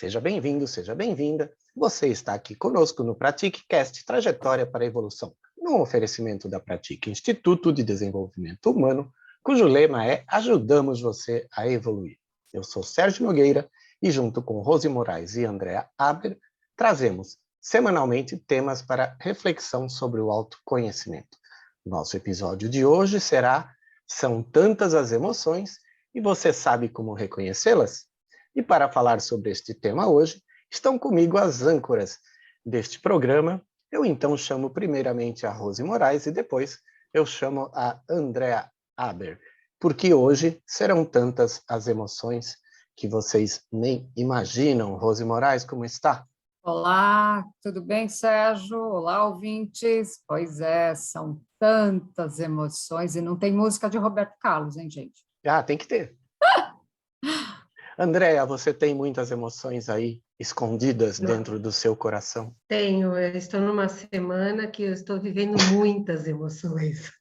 Seja bem-vindo, seja bem-vinda. Você está aqui conosco no PratiqueCast Trajetória para a Evolução, num oferecimento da Pratique Instituto de Desenvolvimento Humano, cujo lema é Ajudamos você a evoluir. Eu sou Sérgio Nogueira e, junto com Rose Moraes e Andréa Aber, trazemos semanalmente temas para reflexão sobre o autoconhecimento. Nosso episódio de hoje será São tantas as emoções e você sabe como reconhecê-las? E para falar sobre este tema hoje, estão comigo as âncoras deste programa. Eu então chamo primeiramente a Rose Moraes e depois eu chamo a Andréa Aber, porque hoje serão tantas as emoções que vocês nem imaginam. Rose Moraes, como está? Olá, tudo bem, Sérgio? Olá, ouvintes. Pois é, são tantas emoções e não tem música de Roberto Carlos, hein, gente? Ah, tem que ter. Andréa, você tem muitas emoções aí escondidas dentro do seu coração? Tenho, eu estou numa semana que eu estou vivendo muitas emoções.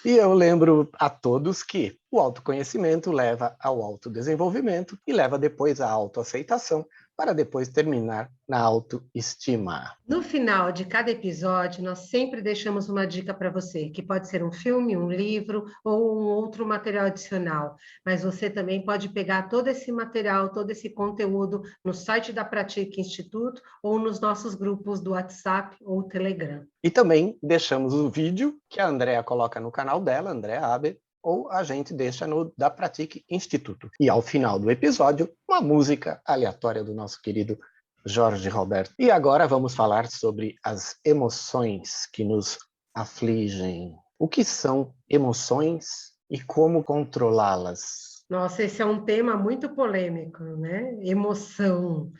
E eu lembro a todos que o autoconhecimento leva ao autodesenvolvimento e leva depois à autoaceitação, para depois terminar na autoestima. No final de cada episódio, nós sempre deixamos uma dica para você, que pode ser um filme, um livro ou um outro material adicional. Mas você também pode pegar todo esse material, todo esse conteúdo no site da Pratique Instituto ou nos nossos grupos do WhatsApp ou Telegram. E também deixamos o vídeo que a Andréa coloca no canal dela, Andréa Aber, ou a gente deixa no da Pratique Instituto. E ao final do episódio, uma música aleatória do nosso querido Jorge Roberto. E agora vamos falar sobre as emoções que nos afligem. O que são emoções e como controlá-las? Nossa, esse é um tema muito polêmico, né? Emoção.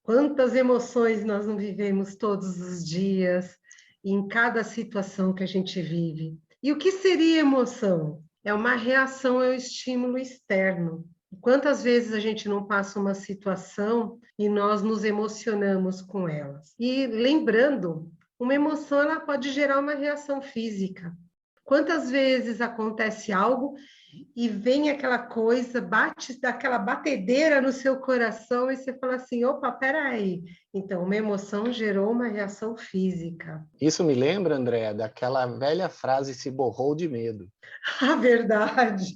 Quantas emoções nós não vivemos todos os dias, em cada situação que a gente vive. E o que seria emoção? É uma reação ao estímulo externo. Quantas vezes a gente não passa uma situação e nós nos emocionamos com ela? E lembrando, uma emoção ela pode gerar uma reação física. Quantas vezes acontece algo e vem aquela coisa, bate daquela batedeira no seu coração e você fala assim, opa, peraí. Então, uma emoção gerou uma reação física. Isso me lembra, Andréa, daquela velha frase se borrou de medo. A verdade.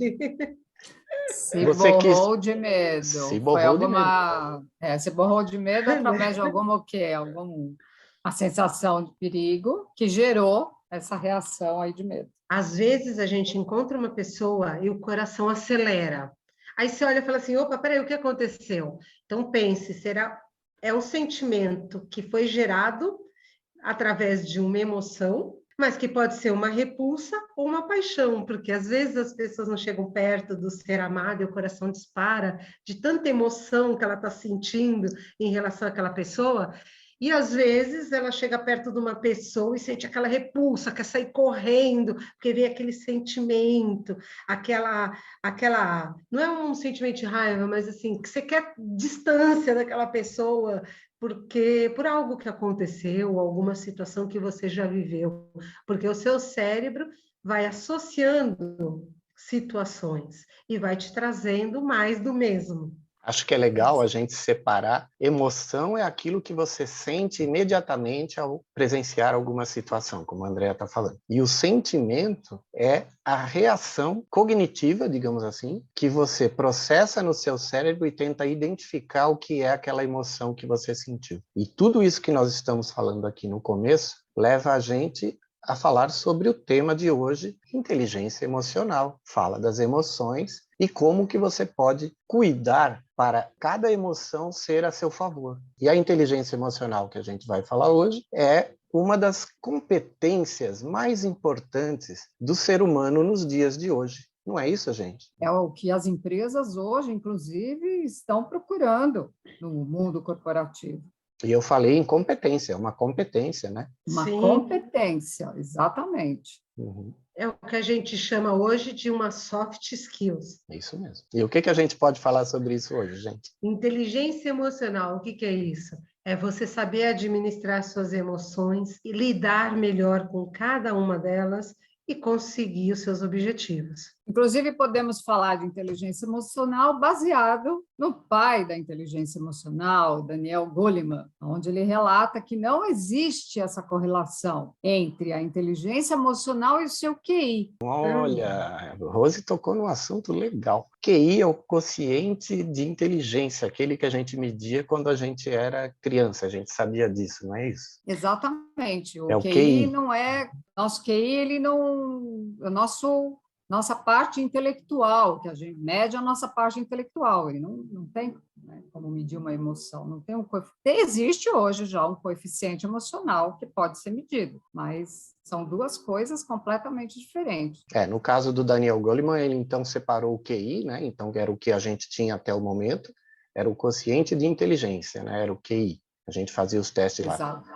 Se Você borrou de medo. Se Foi borrou de medo. alguma... se borrou de medo através de alguma o quê? Alguma sensação de perigo que gerou essa reação aí de medo. Às vezes a gente encontra uma pessoa e o coração acelera. Aí você olha e fala assim, opa, peraí, o que aconteceu? Então pense, é um sentimento que foi gerado através de uma emoção, mas que pode ser uma repulsa ou uma paixão, porque às vezes as pessoas não chegam perto do ser amado e o coração dispara de tanta emoção que ela está sentindo em relação àquela pessoa. E às vezes ela chega perto de uma pessoa e sente aquela repulsa, quer sair correndo, porque vem aquele sentimento, não é um sentimento de raiva, mas assim, que você quer distância daquela pessoa, porque por algo que aconteceu, alguma situação que você já viveu, porque o seu cérebro vai associando situações e vai te trazendo mais do mesmo. Acho que é legal a gente separar. Emoção é aquilo que você sente imediatamente ao presenciar alguma situação, como a Andréa está falando. E o sentimento é a reação cognitiva, digamos assim, que você processa no seu cérebro e tenta identificar o que é aquela emoção que você sentiu. E tudo isso que nós estamos falando aqui no começo leva a gente a falar sobre o tema de hoje, inteligência emocional. Fala das emoções e como que você pode cuidar para cada emoção ser a seu favor. E a inteligência emocional que a gente vai falar hoje é uma das competências mais importantes do ser humano nos dias de hoje. Não é isso, gente? É o que as empresas hoje, inclusive, estão procurando no mundo corporativo. E eu falei em competência, uma competência, né? Uma Sim. competência, exatamente. Uhum. É o que a gente chama hoje de uma soft skills. Isso mesmo. E o que a gente pode falar sobre isso hoje, gente? Inteligência emocional, o que é isso? É você saber administrar suas emoções e lidar melhor com cada uma delas e conseguir os seus objetivos. Inclusive, podemos falar de inteligência emocional baseado no pai da inteligência emocional, Daniel Goleman, onde ele relata que não existe essa correlação entre a inteligência emocional e o seu QI. Olha, Rose tocou num assunto legal. QI é o quociente de inteligência, aquele que a gente media quando a gente era criança, a gente sabia disso, não é isso? Exatamente. É O o QI QI. não é... Nosso QI, ele não... Nossa parte intelectual, que a gente mede a nossa parte intelectual, ele não tem, né, como medir uma emoção, não tem um coeficiente. Existe hoje já um coeficiente emocional que pode ser medido, mas são duas coisas completamente diferentes. No caso do Daniel Goleman, ele então separou o QI, né? Então era o que a gente tinha até o momento, era o quociente de inteligência, né? Era o QI. A gente fazia os testes lá. Exato.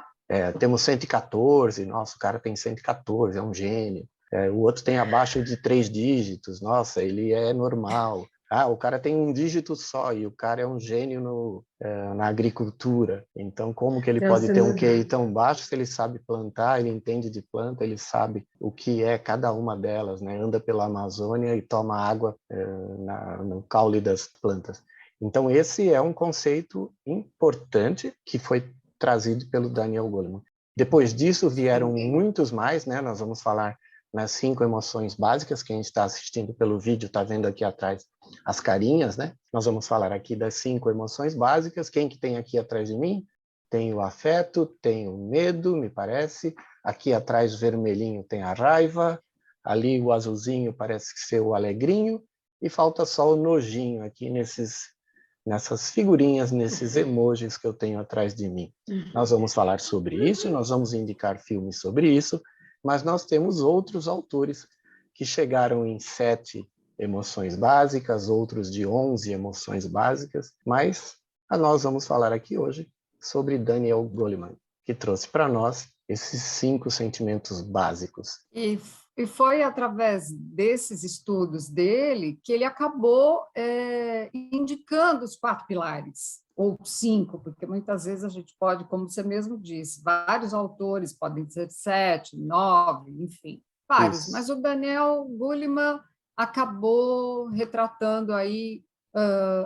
Temos 114, nossa, o cara tem 114, é um gênio. O outro tem abaixo de 3 dígitos, nossa, ele é normal. O cara tem um dígito só e o cara é um gênio na agricultura. Então, como que ele pode ter um QI tão baixo se ele sabe plantar, ele entende de planta, ele sabe o que é cada uma delas, né? Anda pela Amazônia e toma água no caule das plantas. Então, esse é um conceito importante que foi trazido pelo Daniel Goleman. Depois disso, vieram muitos mais, né? Nós vamos falar nas 5 emoções básicas, quem está assistindo pelo vídeo está vendo aqui atrás as carinhas, né? Nós vamos falar aqui das 5 emoções básicas. Quem que tem aqui atrás de mim? Tem o afeto, tem o medo, me parece. Aqui atrás, vermelhinho, tem a raiva. Ali, o azulzinho parece ser o alegrinho. E falta só o nojinho aqui nessas figurinhas, nesses emojis que eu tenho atrás de mim. Nós vamos falar sobre isso, nós vamos indicar filmes sobre isso, mas nós temos outros autores que chegaram em 7 emoções básicas, outros de 11 emoções básicas, mas nós vamos falar aqui hoje sobre Daniel Goleman, que trouxe para nós esses 5 sentimentos básicos. E foi através desses estudos dele que ele acabou indicando os 4 pilares, ou 5, porque muitas vezes a gente pode, como você mesmo disse, vários autores podem ser 7, 9, enfim, vários. Isso. Mas o Daniel Goleman acabou retratando aí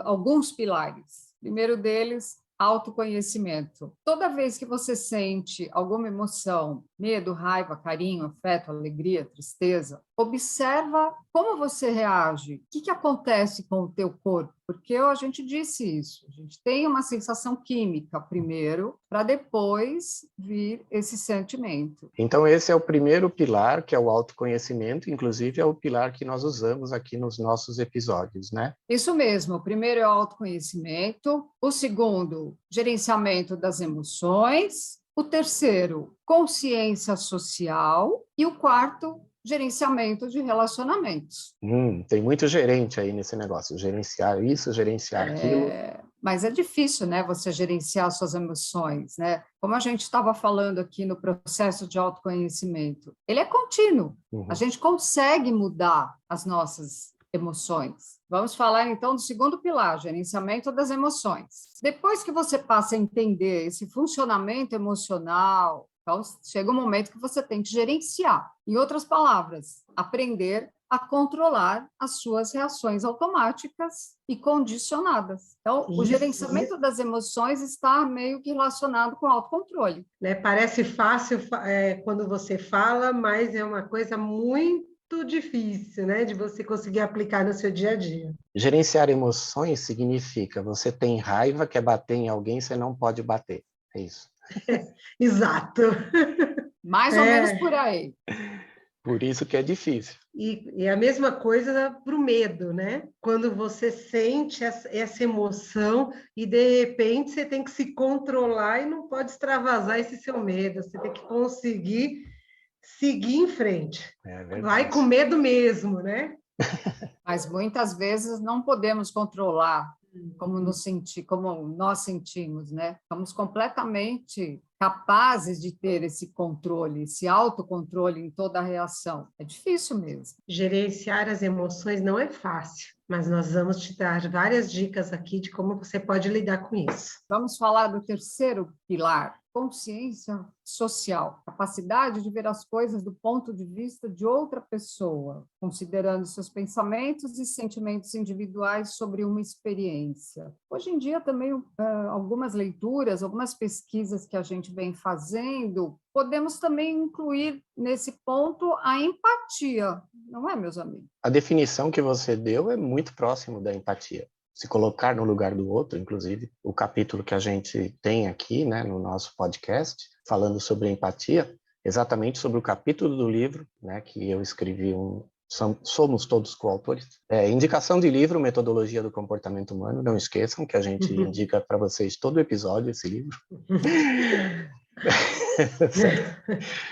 alguns pilares. O primeiro deles, autoconhecimento. Toda vez que você sente alguma emoção, medo, raiva, carinho, afeto, alegria, tristeza, observa como você reage. O que acontece com o teu corpo? Porque a gente disse isso. A gente tem uma sensação química primeiro, para depois vir esse sentimento. Então, esse é o primeiro pilar, que é o autoconhecimento. Inclusive, é o pilar que nós usamos aqui nos nossos episódios, né? Isso mesmo. O primeiro é o autoconhecimento. O segundo, gerenciamento das emoções. O terceiro, consciência social. E o quarto, gerenciamento de relacionamentos. Tem muito gerente aí nesse negócio, gerenciar isso, gerenciar aquilo. Mas é difícil, né, você gerenciar suas emoções, né? Como a gente estava falando aqui no processo de autoconhecimento, ele é contínuo. A gente consegue mudar as nossas emoções. Vamos falar, então, do segundo pilar, gerenciamento das emoções. Depois que você passa a entender esse funcionamento emocional, então, chega um momento que você tem que gerenciar. Em outras palavras, aprender a controlar as suas reações automáticas e condicionadas. Então, o gerenciamento das emoções está meio que relacionado com o autocontrole. Né? Parece fácil quando você fala, mas é uma coisa muito difícil, né, de você conseguir aplicar no seu dia a dia. Gerenciar emoções significa você tem raiva, quer bater em alguém, você não pode bater. É isso. Exato. Mais ou menos por aí. Por isso que é difícil. E a mesma coisa para o medo, né? Quando você sente essa emoção e, de repente, você tem que se controlar e não pode extravasar esse seu medo. Você tem que conseguir seguir em frente. Vai com medo mesmo, né? Mas muitas vezes não podemos controlar como nós sentimos, né? Estamos completamente capazes de ter esse controle, esse autocontrole em toda a reação. É difícil mesmo. Gerenciar as emoções não é fácil, mas nós vamos te dar várias dicas aqui de como você pode lidar com isso. Vamos falar do terceiro pilar, consciência social, capacidade de ver as coisas do ponto de vista de outra pessoa, considerando seus pensamentos e sentimentos individuais sobre uma experiência. Hoje em dia também algumas leituras, algumas pesquisas que a gente vem fazendo, podemos também incluir nesse ponto a empatia, não é, meus amigos? A definição que você deu é muito próximo da empatia. Se colocar no lugar do outro, inclusive, o capítulo que a gente tem aqui, né, no nosso podcast, falando sobre empatia, exatamente sobre o capítulo do livro, né, que eu escrevi, Somos Todos Coautores. Indicação de livro, Metodologia do Comportamento Humano, não esqueçam que a gente indica para vocês todo episódio esse livro.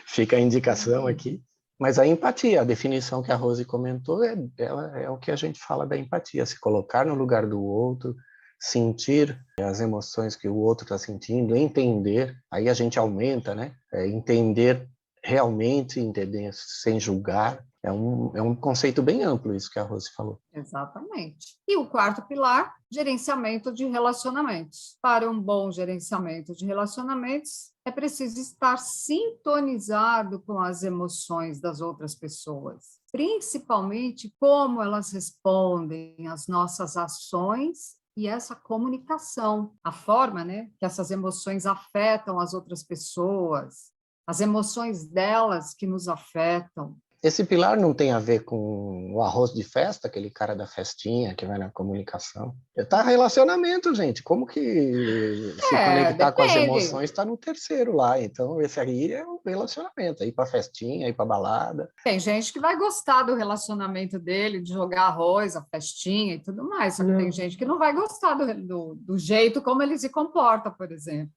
Fica a indicação aqui. Mas a empatia, a definição que a Rose comentou, é o que a gente fala da empatia, se colocar no lugar do outro, sentir as emoções que o outro está sentindo, entender, aí a gente aumenta, né? Entender realmente, entender sem julgar, é um conceito bem amplo isso que a Rose falou. Exatamente. E o quarto pilar, gerenciamento de relacionamentos. Para um bom gerenciamento de relacionamentos, é preciso estar sintonizado com as emoções das outras pessoas, principalmente como elas respondem às nossas ações e essa comunicação, a forma, né, que essas emoções afetam as outras pessoas, as emoções delas que nos afetam. Esse pilar não tem a ver com o arroz de festa, aquele cara da festinha que vai na comunicação. Está relacionamento, gente. Como que se conectar com as emoções está no terceiro lá. Então, esse aí é o relacionamento. Ir para festinha, ir para balada. Tem gente que vai gostar do relacionamento dele, de jogar arroz, a festinha e tudo mais. Só que tem gente que não vai gostar do jeito como ele se comporta, por exemplo.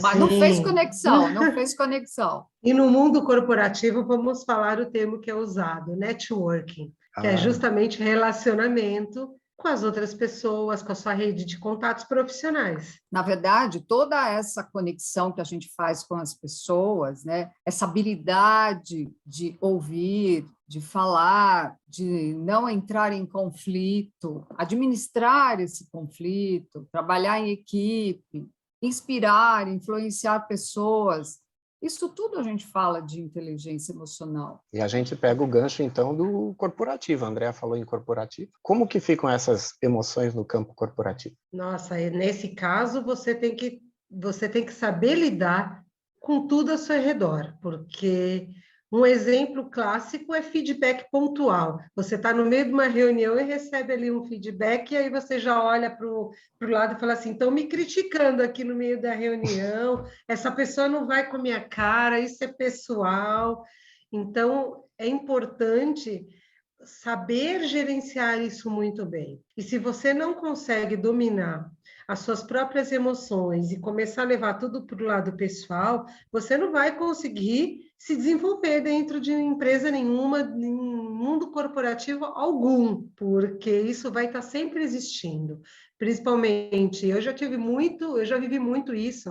Mas não fez conexão. E no mundo corporativo, vamos falar o termo que é usado, networking, que é justamente relacionamento com as outras pessoas, com a sua rede de contatos profissionais. Na verdade, toda essa conexão que a gente faz com as pessoas, né, essa habilidade de ouvir, de falar, de não entrar em conflito, administrar esse conflito, trabalhar em equipe, inspirar, influenciar pessoas. Isso tudo a gente fala de inteligência emocional. E a gente pega o gancho, então, do corporativo. A Andrea falou em corporativo. Como que ficam essas emoções no campo corporativo? Nossa, nesse caso, você tem que saber lidar com tudo ao seu redor, porque um exemplo clássico é feedback pontual. Você está no meio de uma reunião e recebe ali um feedback, e aí você já olha para o lado e fala assim, estão me criticando aqui no meio da reunião, essa pessoa não vai com a minha cara, isso é pessoal. Então, é importante saber gerenciar isso muito bem. E se você não consegue dominar as suas próprias emoções e começar a levar tudo para o lado pessoal, você não vai conseguir se desenvolver dentro de empresa nenhuma, em mundo corporativo algum, porque isso vai estar sempre existindo. Principalmente, eu já vivi muito isso,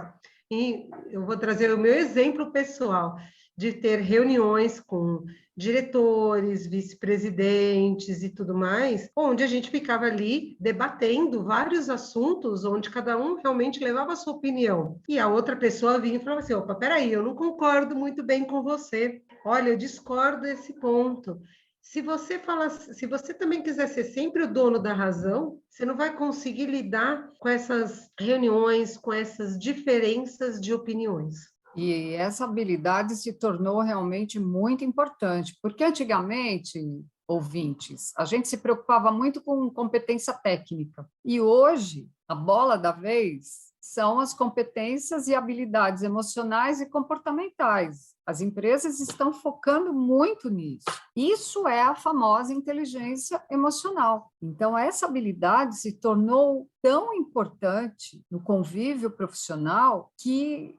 e eu vou trazer o meu exemplo pessoal, de ter reuniões com diretores, vice-presidentes e tudo mais, onde a gente ficava ali debatendo vários assuntos, onde cada um realmente levava a sua opinião. E a outra pessoa vinha e falava assim, opa, peraí, eu não concordo muito bem com você. Olha, eu discordo desse ponto. Se você também quiser ser sempre o dono da razão, você não vai conseguir lidar com essas reuniões, com essas diferenças de opiniões. E essa habilidade se tornou realmente muito importante, porque antigamente, ouvintes, a gente se preocupava muito com competência técnica. E hoje, a bola da vez são as competências e habilidades emocionais e comportamentais. As empresas estão focando muito nisso. Isso é a famosa inteligência emocional. Então, essa habilidade se tornou tão importante no convívio profissional que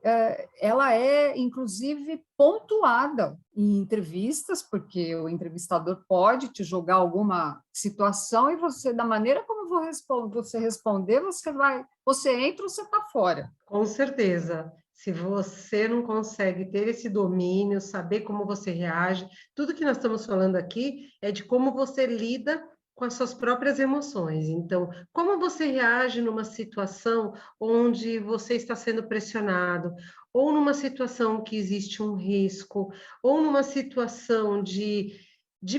ela é, inclusive, pontuada em entrevistas, porque o entrevistador pode te jogar alguma situação e você, da maneira como você responder, você entra ou você está fora. Com certeza. se você não consegue ter esse domínio, saber como você reage, tudo que nós estamos falando aqui é de como você lida com as suas próprias emoções. Então, como você reage numa situação onde você está sendo pressionado, ou numa situação que existe um risco, ou numa situação de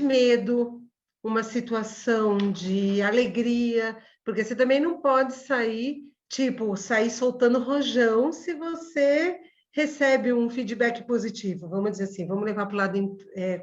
medo, uma situação de alegria, porque você também não pode sair soltando rojão se você recebe um feedback positivo, vamos dizer assim, vamos levar para o lado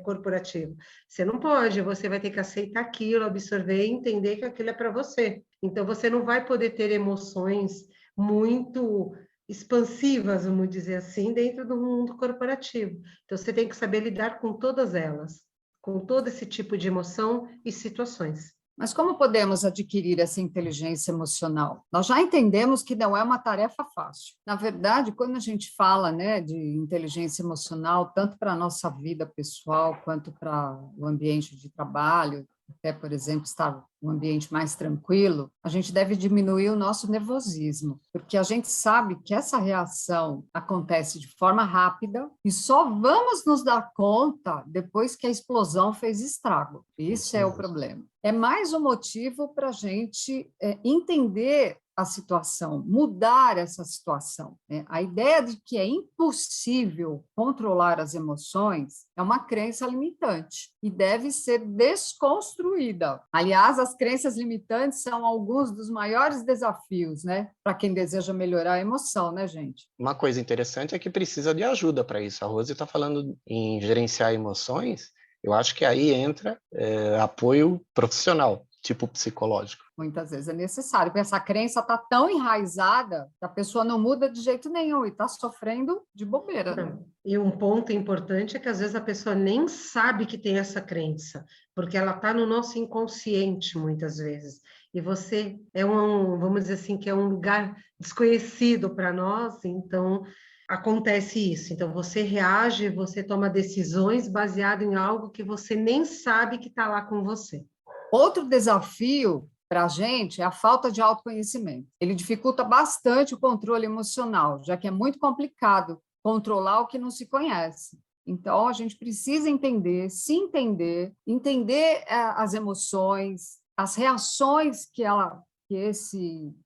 corporativo. Você não pode, você vai ter que aceitar aquilo, absorver e entender que aquilo é para você. Então, você não vai poder ter emoções muito expansivas, vamos dizer assim, dentro do mundo corporativo. Então, você tem que saber lidar com todas elas, com todo esse tipo de emoção e situações. Mas como podemos adquirir essa inteligência emocional? Nós já entendemos que não é uma tarefa fácil. Na verdade, quando a gente fala, né, de inteligência emocional, tanto para a nossa vida pessoal quanto para o ambiente de trabalho, até, por exemplo, estar um ambiente mais tranquilo, a gente deve diminuir o nosso nervosismo, porque a gente sabe que essa reação acontece de forma rápida e só vamos nos dar conta depois que a explosão fez estrago. Isso é o problema. É mais um motivo para a gente entender a situação, mudar essa situação. A ideia de que é impossível controlar as emoções é uma crença limitante e deve ser desconstruída. Aliás, as crenças limitantes são alguns dos maiores desafios, né, para quem deseja melhorar a emoção, né, gente? Uma coisa interessante é que precisa de ajuda para isso. A Rose está falando em gerenciar emoções, eu acho que aí entra apoio profissional, tipo psicológico. Muitas vezes é necessário, porque essa crença está tão enraizada que a pessoa não muda de jeito nenhum e está sofrendo de bobeira. Né? E um ponto importante é que às vezes a pessoa nem sabe que tem essa crença, porque ela está no nosso inconsciente muitas vezes. E você vamos dizer assim, que é um lugar desconhecido para nós, então acontece isso. Então você reage, você toma decisões baseado em algo que você nem sabe que está lá com você. Outro desafio para a gente é a falta de autoconhecimento. Ele dificulta bastante o controle emocional, já que é muito complicado controlar o que não se conhece. Então, a gente precisa entender, se entender, entender as emoções, as reações que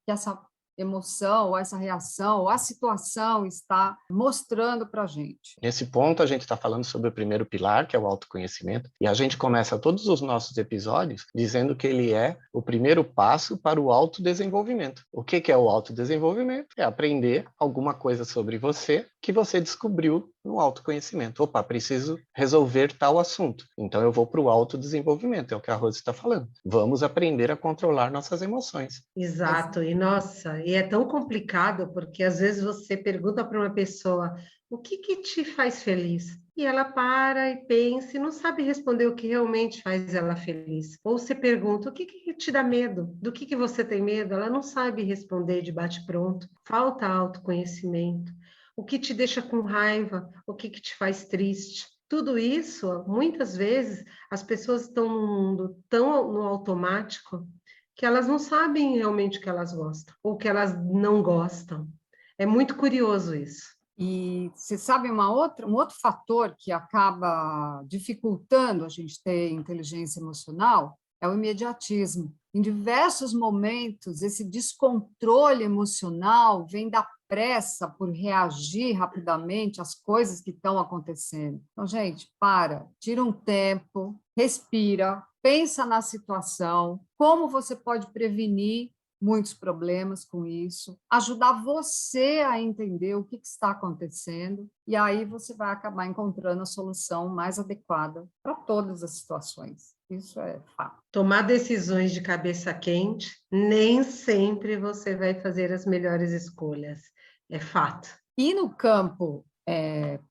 essa emoção, ou essa reação, ou a situação está mostrando para a gente. Nesse ponto, a gente está falando sobre o primeiro pilar, que é o autoconhecimento, e a gente começa todos os nossos episódios dizendo que ele é o primeiro passo para o autodesenvolvimento. O que é o autodesenvolvimento? É aprender alguma coisa sobre você que você descobriu no autoconhecimento. Opa, preciso resolver tal assunto. Então, eu vou para o autodesenvolvimento, é o que a Rose está falando. Vamos aprender a controlar nossas emoções. Exato, e nossa, e é tão complicado, porque às vezes você pergunta para uma pessoa o que te faz feliz? E ela para e pensa e não sabe responder o que realmente faz ela feliz. Ou você pergunta o que te dá medo? Do que você tem medo? Ela não sabe responder de bate-pronto. Falta autoconhecimento. O que te deixa com raiva? O que te faz triste? Tudo isso, muitas vezes, as pessoas estão num mundo tão no automático que elas não sabem realmente o que elas gostam ou o que elas não gostam. É muito curioso isso. E você sabe um outro fator que acaba dificultando a gente ter inteligência emocional é o imediatismo. Em diversos momentos, esse descontrole emocional vem da pressa por reagir rapidamente às coisas que estão acontecendo. Então, gente, tira um tempo, respira, pensa na situação, como você pode prevenir muitos problemas com isso, ajudar você a entender o que está acontecendo, e aí você vai acabar encontrando a solução mais adequada para todas as situações. Isso é fato. Tomar decisões de cabeça quente, nem sempre você vai fazer as melhores escolhas. É fato. E no campo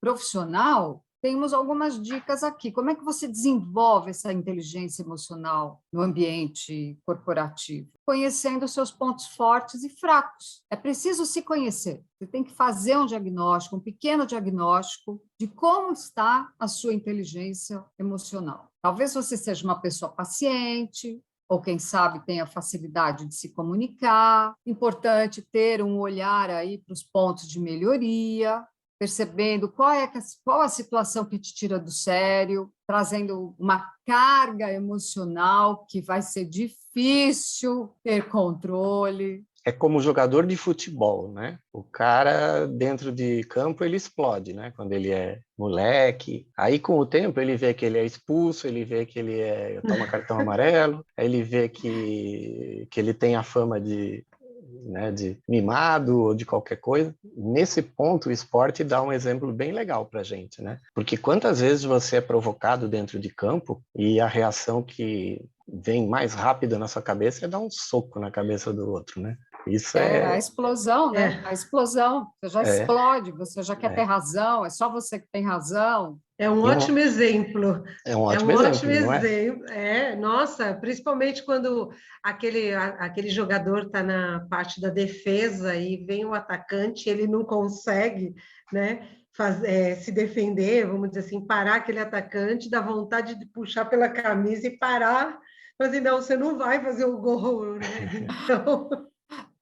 profissional, temos algumas dicas aqui. Como é que você desenvolve essa inteligência emocional no ambiente corporativo? Conhecendo os seus pontos fortes e fracos. É preciso se conhecer. Você tem que fazer um diagnóstico, um pequeno diagnóstico de como está a sua inteligência emocional. Talvez você seja uma pessoa paciente, ou quem sabe tem a facilidade de se comunicar. Importante ter um olhar aí para os pontos de melhoria, percebendo qual a situação que te tira do sério, trazendo uma carga emocional que vai ser difícil ter controle. É como jogador de futebol, né? O cara dentro de campo ele explode, né? Quando ele é moleque. Aí com o tempo ele vê que ele é expulso, ele vê que ele toma cartão amarelo, aí ele vê que ele tem a fama de, né, de mimado ou de qualquer coisa. Nesse ponto o esporte dá um exemplo bem legal para a gente, né? Porque quantas vezes você é provocado dentro de campo e a reação que vem mais rápida na sua cabeça é dar um soco na cabeça do outro, né? Isso A explosão, né? A explosão. Você já é, explode, você já quer ter razão, é só você que tem razão. É um ótimo exemplo. É um É ótimo um exemplo, ótimo não é? exemplo. Nossa, principalmente quando aquele jogador está na parte da defesa e vem o atacante, ele não consegue, né, se defender, vamos dizer assim, parar aquele atacante, dá vontade de puxar pela camisa e parar, mas não, você não vai fazer o gol, né? Então,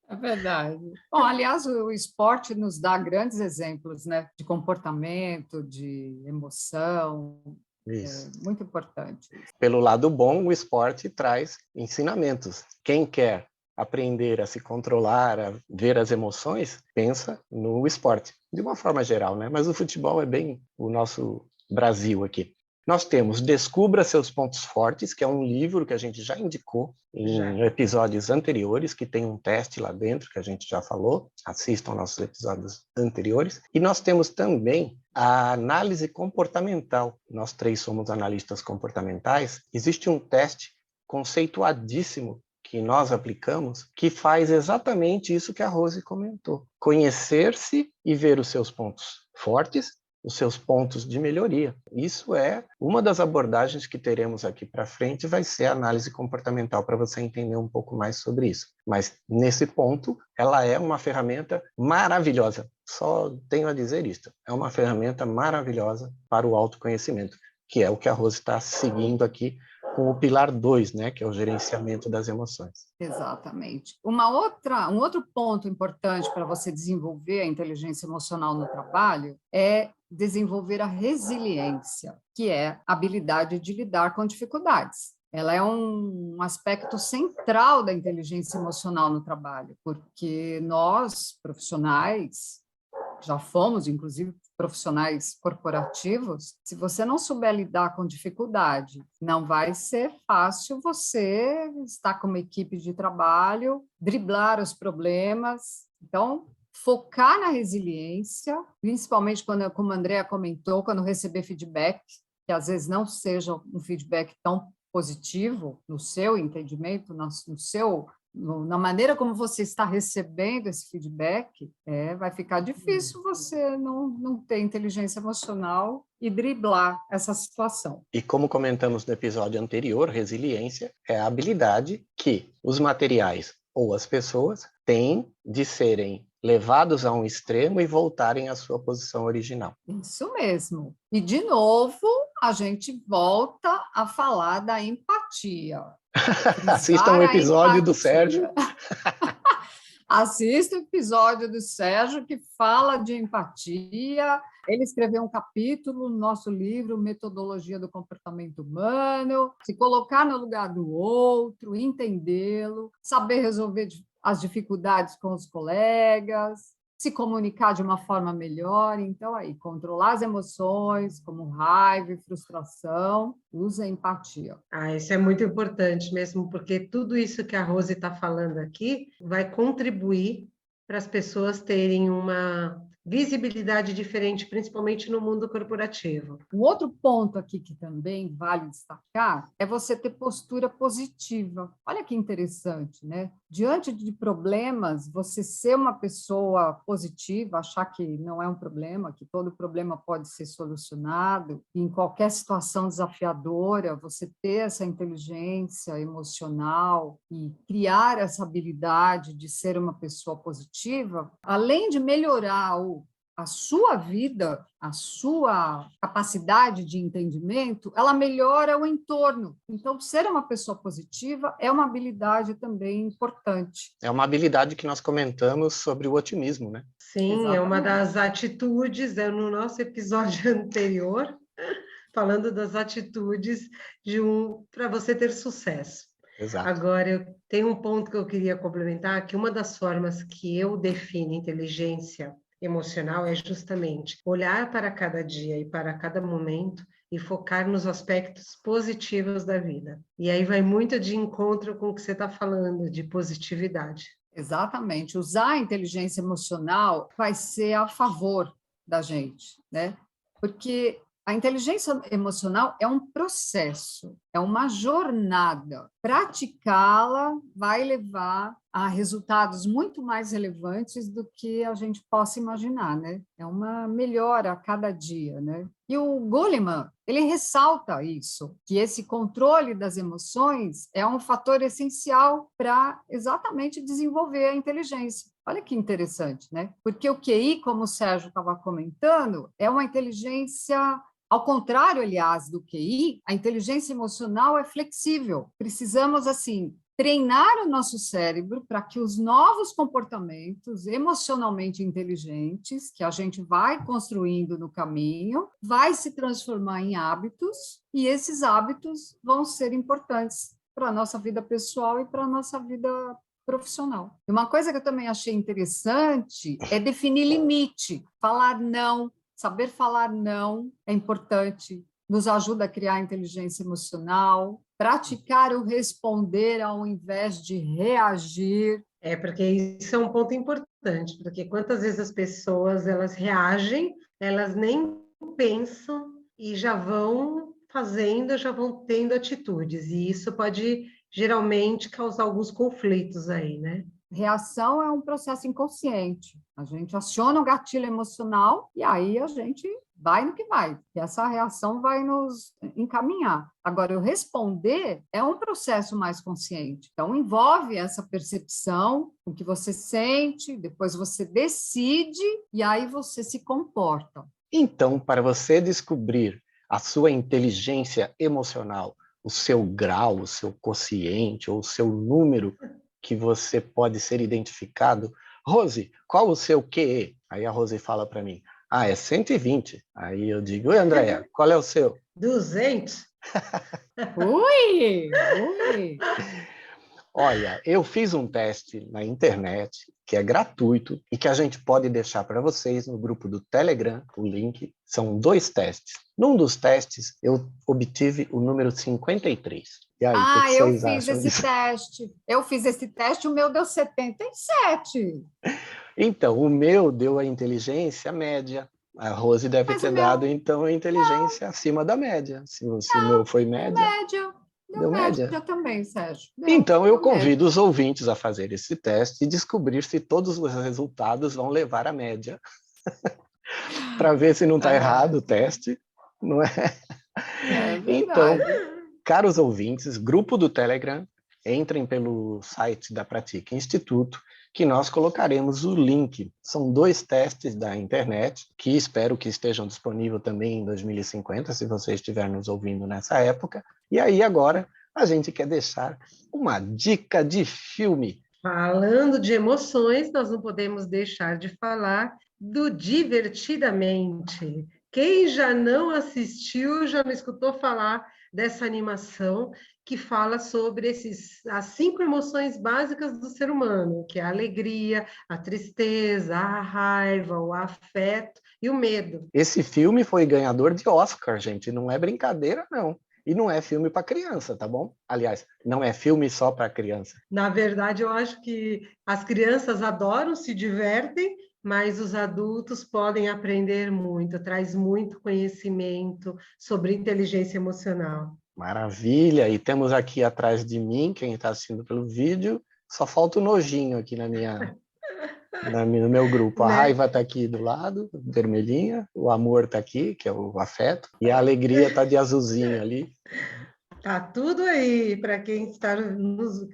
É verdade. Bom, aliás, o esporte nos dá grandes exemplos, né, de comportamento, de emoção. Isso. É muito importante. Pelo lado bom, o esporte traz ensinamentos. Quem quer aprender a se controlar, a ver as emoções, pensa no esporte, de uma forma geral, né? Mas o futebol é bem o nosso Brasil aqui. Nós temos Descubra Seus Pontos Fortes, que é um livro que a gente já indicou em episódios anteriores, que tem um teste lá dentro, que a gente já falou. Assistam nossos episódios anteriores. E nós temos também a análise comportamental. Nós três somos analistas comportamentais. Existe um teste conceituadíssimo que nós aplicamos, que faz exatamente isso que a Rose comentou. Conhecer-se e ver os seus pontos fortes, os seus pontos de melhoria. Isso é uma das abordagens que teremos aqui para frente, vai ser a análise comportamental, para você entender um pouco mais sobre isso. Mas, nesse ponto, ela é uma ferramenta maravilhosa. Só tenho a dizer isso. É uma ferramenta maravilhosa para o autoconhecimento, que é o que a Rose está seguindo aqui com o pilar 2, né, que é o gerenciamento das emoções. Exatamente. Um outro ponto importante para você desenvolver a inteligência emocional no trabalho é desenvolver a resiliência, que é a habilidade de lidar com dificuldades. Ela é um aspecto central da inteligência emocional no trabalho, porque nós, profissionais, já fomos, inclusive, profissionais corporativos, se você não souber lidar com dificuldade, não vai ser fácil você estar com uma equipe de trabalho, driblar os problemas. Então, focar na resiliência, principalmente quando, como a Andrea comentou, quando receber feedback, que às vezes não seja um feedback tão positivo no seu entendimento, na maneira como você está recebendo esse feedback, vai ficar difícil você não ter inteligência emocional e driblar essa situação. E como comentamos no episódio anterior, resiliência é a habilidade que os materiais ou as pessoas têm de serem levados a um extremo e voltarem à sua posição original. Isso mesmo. E, de novo, a gente volta a falar da empatia. Assistam o episódio do Sérgio. Assista o episódio do Sérgio, que fala de empatia. Ele escreveu um capítulo no nosso livro Metodologia do Comportamento Humano. Se colocar no lugar do outro, entendê-lo, saber resolver as dificuldades com os colegas, se comunicar de uma forma melhor. Então, aí, controlar as emoções, como raiva e frustração, usa a empatia. Isso é muito importante mesmo, porque tudo isso que a Rose está falando aqui vai contribuir para as pessoas terem uma visibilidade diferente, principalmente no mundo corporativo. Um outro ponto aqui que também vale destacar é você ter postura positiva. Olha que interessante, né? Diante de problemas, você ser uma pessoa positiva, achar que não é um problema, que todo problema pode ser solucionado, e em qualquer situação desafiadora, você ter essa inteligência emocional e criar essa habilidade de ser uma pessoa positiva, além de melhorar a sua vida, a sua capacidade de entendimento, ela melhora o entorno. Então, ser uma pessoa positiva é uma habilidade também importante. É uma habilidade que nós comentamos sobre o otimismo, né? Sim, Exatamente. é uma das atitudes, no nosso episódio anterior, falando das atitudes para você ter sucesso. Exato. Agora, eu tenho um ponto que eu queria complementar, que uma das formas que eu defino inteligência emocional é justamente olhar para cada dia e para cada momento e focar nos aspectos positivos da vida. E aí vai muito de encontro com o que você está falando, de positividade. Exatamente. Usar a inteligência emocional vai ser a favor da gente, né? Porque a inteligência emocional é um processo, é uma jornada. Praticá-la vai levar a resultados muito mais relevantes do que a gente possa imaginar, né? É uma melhora a cada dia, né? E o Goleman, ele ressalta isso, que esse controle das emoções é um fator essencial para exatamente desenvolver a inteligência. Olha que interessante, né? Porque o QI, como o Sérgio estava comentando, é uma inteligência. Ao contrário, aliás, do QI, a inteligência emocional é flexível. Precisamos, assim, treinar o nosso cérebro para que os novos comportamentos emocionalmente inteligentes que a gente vai construindo no caminho vai se transformar em hábitos e esses hábitos vão ser importantes para a nossa vida pessoal e para a nossa vida profissional. E uma coisa que eu também achei interessante é definir limite, falar não. Saber falar não é importante, nos ajuda a criar inteligência emocional, praticar o responder ao invés de reagir. Porque isso é um ponto importante, porque quantas vezes as pessoas elas reagem, elas nem pensam e já vão fazendo, já vão tendo atitudes, e isso pode geralmente causar alguns conflitos aí, né? Reação é um processo inconsciente. A gente aciona o gatilho emocional e aí a gente vai no que vai. E essa reação vai nos encaminhar. Agora, o responder é um processo mais consciente. Então, envolve essa percepção, o que você sente, depois você decide e aí você se comporta. Então, para você descobrir a sua inteligência emocional, o seu grau, o seu quociente ou o seu número que você pode ser identificado. Rose, qual o seu QE? Aí a Rose fala para mim, é 120. Aí eu digo, oi, Andréia, qual é o seu? 200? Ui, ui. Olha, eu fiz um teste na internet, que é gratuito, e que a gente pode deixar para vocês no grupo do Telegram, o link. São 2 testes. Num dos testes, eu obtive o número 53. E aí, o que eu vocês fiz acham esse disso? teste. Eu fiz esse teste, o meu deu 77. Então, o meu deu a inteligência média. A Rose deve Mas ter o dado, meu então, a inteligência acima da média. Se o meu foi média, média. deu Deu média. média também, Sérgio. Então, eu Deu média. convido os ouvintes a fazer esse teste e descobrir se todos os resultados vão levar à média. Para ver se não está errado o teste, não é? É Então, verdade. caros ouvintes, grupo do Telegram, entrem pelo site da Pratique Instituto, que nós colocaremos o link. São 2 testes da internet, que espero que estejam disponíveis também em 2050, se você estiver nos ouvindo nessa época. E aí, agora, a gente quer deixar uma dica de filme. Falando de emoções, nós não podemos deixar de falar do Divertidamente. Quem já não assistiu, já não escutou falar dessa animação que fala sobre as 5 emoções básicas do ser humano, que é a alegria, a tristeza, a raiva, o afeto e o medo. Esse filme foi ganhador de Oscar, gente, não é brincadeira, não. E não é filme para criança, tá bom? Aliás, não é filme só para criança. Na verdade, eu acho que as crianças adoram, se divertem, mas os adultos podem aprender muito, traz muito conhecimento sobre inteligência emocional. Maravilha! E temos aqui atrás de mim, quem está assistindo pelo vídeo, só falta o nojinho aqui no meu grupo. A Né? raiva está aqui do lado, vermelhinha, o amor está aqui, que é o afeto, e a alegria está de azulzinho ali. Tá tudo aí para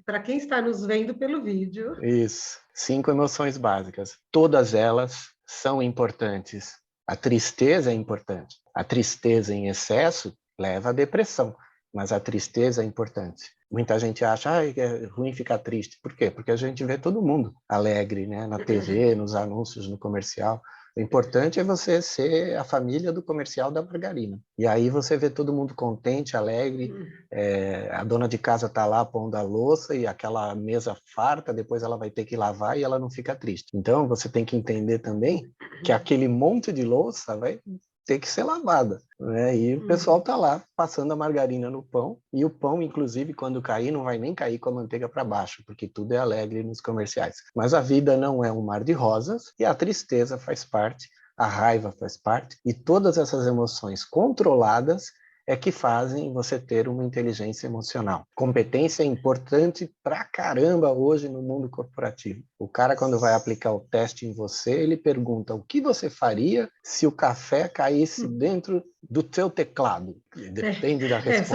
para quem está nos vendo pelo vídeo. Isso. 5 emoções básicas. Todas elas são importantes. A tristeza é importante. A tristeza em excesso leva à depressão, mas a tristeza é importante. Muita gente acha, é ruim ficar triste. Por quê? Porque a gente vê todo mundo alegre, né? Na TV, nos anúncios, no comercial. O importante é você ser a família do comercial da margarina. E aí você vê todo mundo contente, alegre, a dona de casa está lá pondo a louça e aquela mesa farta, depois ela vai ter que lavar e ela não fica triste. Então, você tem que entender também que aquele monte de louça vai ter que ser lavada, né? E o pessoal está lá passando a margarina no pão, e o pão, inclusive, quando cair, não vai nem cair com a manteiga para baixo, porque tudo é alegre nos comerciais. Mas a vida não é um mar de rosas, e a tristeza faz parte, a raiva faz parte, e todas essas emoções controladas é que fazem você ter uma inteligência emocional. Competência é importante pra caramba hoje no mundo corporativo. O cara, quando vai aplicar o teste em você, ele pergunta o que você faria se o café caísse dentro do teu teclado. Depende da resposta.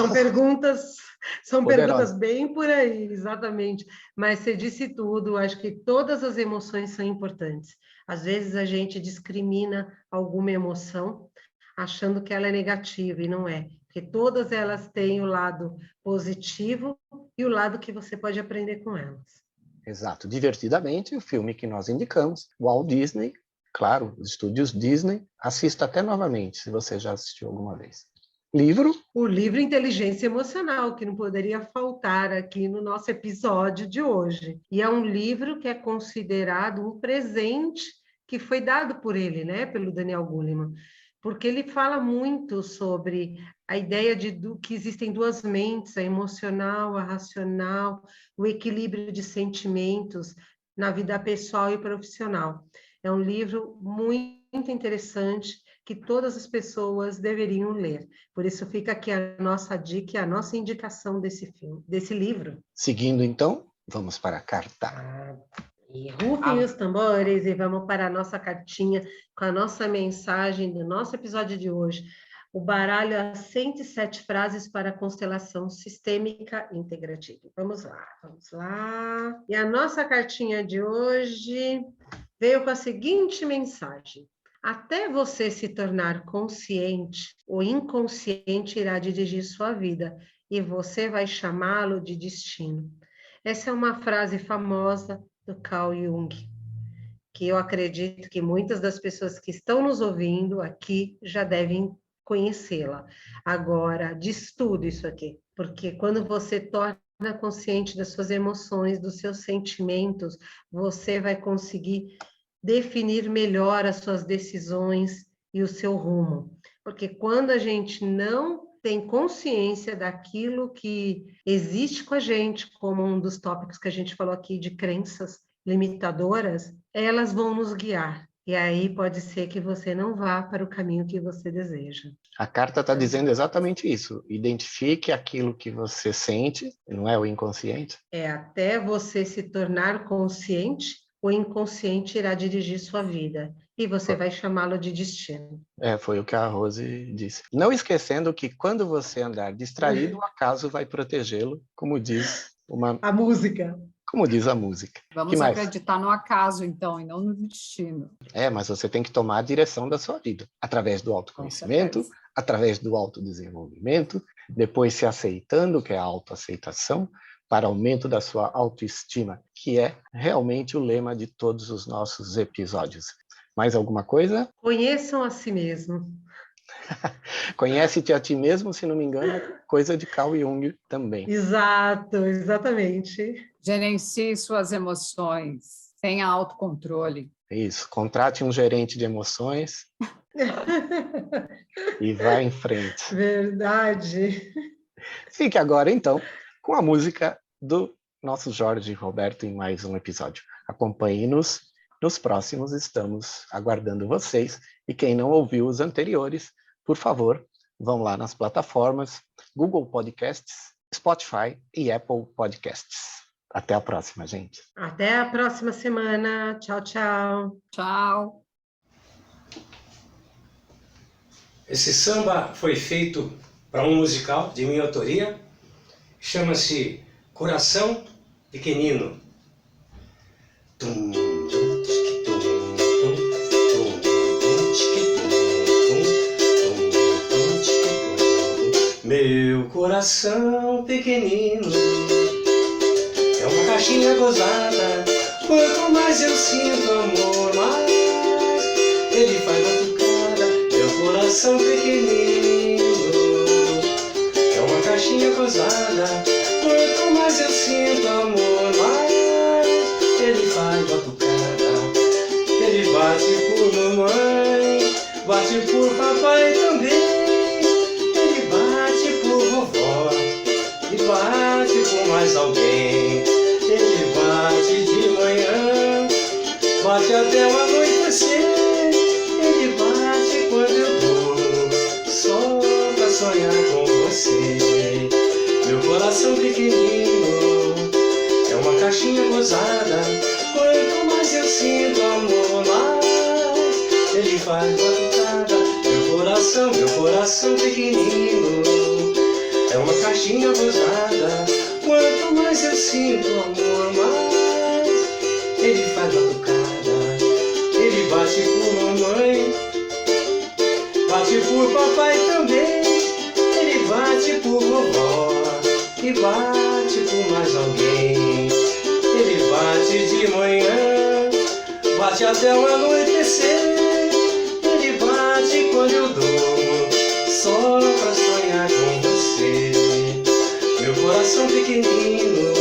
São Poderosa. perguntas bem por aí, exatamente. Mas você disse tudo, acho que todas as emoções são importantes. Às vezes a gente discrimina alguma emoção achando que ela é negativa, e não é. Porque todas elas têm o lado positivo e o lado que você pode aprender com elas. Exato. Divertidamente, o filme que nós indicamos, Walt Disney, claro, os estúdios Disney, assista até novamente, se você já assistiu alguma vez. Livro? O livro Inteligência Emocional, que não poderia faltar aqui no nosso episódio de hoje. E é um livro que é considerado um presente que foi dado por ele, né, pelo Daniel Goleman, porque ele fala muito sobre a ideia que existem duas mentes, a emocional, a racional, o equilíbrio de sentimentos na vida pessoal e profissional. É um livro muito interessante que todas as pessoas deveriam ler. Por isso fica aqui a nossa dica, a nossa indicação desse livro. Seguindo, então, vamos para a carta. E rufem os tambores e vamos para a nossa cartinha com a nossa mensagem do nosso episódio de hoje. O baralho As 107 Frases para a Constelação Sistêmica Integrativa. Vamos lá, vamos lá. E a nossa cartinha de hoje veio com a seguinte mensagem: até você se tornar consciente, o inconsciente irá dirigir sua vida e você vai chamá-lo de destino. Essa é uma frase famosa do Carl Jung, que eu acredito que muitas das pessoas que estão nos ouvindo aqui já devem conhecê-la. Agora, diz tudo isso aqui, porque quando você torna consciente das suas emoções, dos seus sentimentos, você vai conseguir definir melhor as suas decisões e o seu rumo. Porque quando a gente não tem consciência daquilo que existe com a gente, como um dos tópicos que a gente falou aqui de crenças limitadoras, elas vão nos guiar. E aí pode ser que você não vá para o caminho que você deseja. A carta está dizendo exatamente isso. Identifique aquilo que você sente, não é o inconsciente? É até você se tornar consciente, o inconsciente irá dirigir sua vida e você vai chamá-lo de destino. Foi o que a Rose disse. Não esquecendo que quando você andar distraído, o acaso vai protegê-lo, como diz a música. Como diz a música. Vamos acreditar no acaso, então, e não no destino. Mas você tem que tomar a direção da sua vida, através do autoconhecimento, através do autodesenvolvimento, depois se aceitando, que é a autoaceitação, para aumento da sua autoestima, que é realmente o lema de todos os nossos episódios. Mais alguma coisa? Conheçam a si mesmo. Conhece-te a ti mesmo, se não me engano, é coisa de Carl Jung também. Exato, exatamente. Gerencie suas emoções, tenha autocontrole. Isso, contrate um gerente de emoções e vá em frente. Verdade. Fique agora, então, com a música do nosso Jorge Roberto em mais um episódio. Acompanhe-nos nos próximos, estamos aguardando vocês. E quem não ouviu os anteriores, por favor, vão lá nas plataformas Google Podcasts, Spotify e Apple Podcasts. Até a próxima, gente. Até a próxima semana. Tchau, tchau. Tchau. Esse samba foi feito para um musical de minha autoria chama-se Coração Pequenino. Meu coração pequenino é uma caixinha gozada. Quanto mais eu sinto amor, mais ele faz batucada. Meu coração pequenino é uma caixinha gozada. Quanto mais eu sinto amor, mais ele faz batucada. Ele bate por mamãe, bate por papai também. Ele bate por vovó e bate por mais alguém. Ele bate de manhã, bate até o anoitecer. Ele bate quando eu durmo, só pra sonhar com você. Meu coração pequenino é uma caixinha gozada. Quanto mais eu sinto amor, mais ele faz batucada. Meu coração pequenino é uma caixinha gozada. Quanto mais eu sinto amor, mais ele faz batucada. Ele bate por mamãe, bate por papai também. Ele bate por vovó e bate por mais alguém. Ele bate de manhã, bate até o anoitecer. Ele bate quando eu durmo, só pra sonhar com você. Meu coração pequenino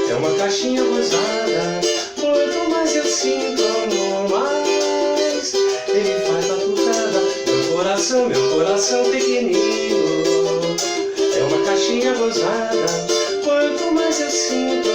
é uma caixinha gozada. Quanto mais eu sinto amor, mais ele faz batucada. Meu coração pequenino é uma caixinha gozada. Quanto mais eu sinto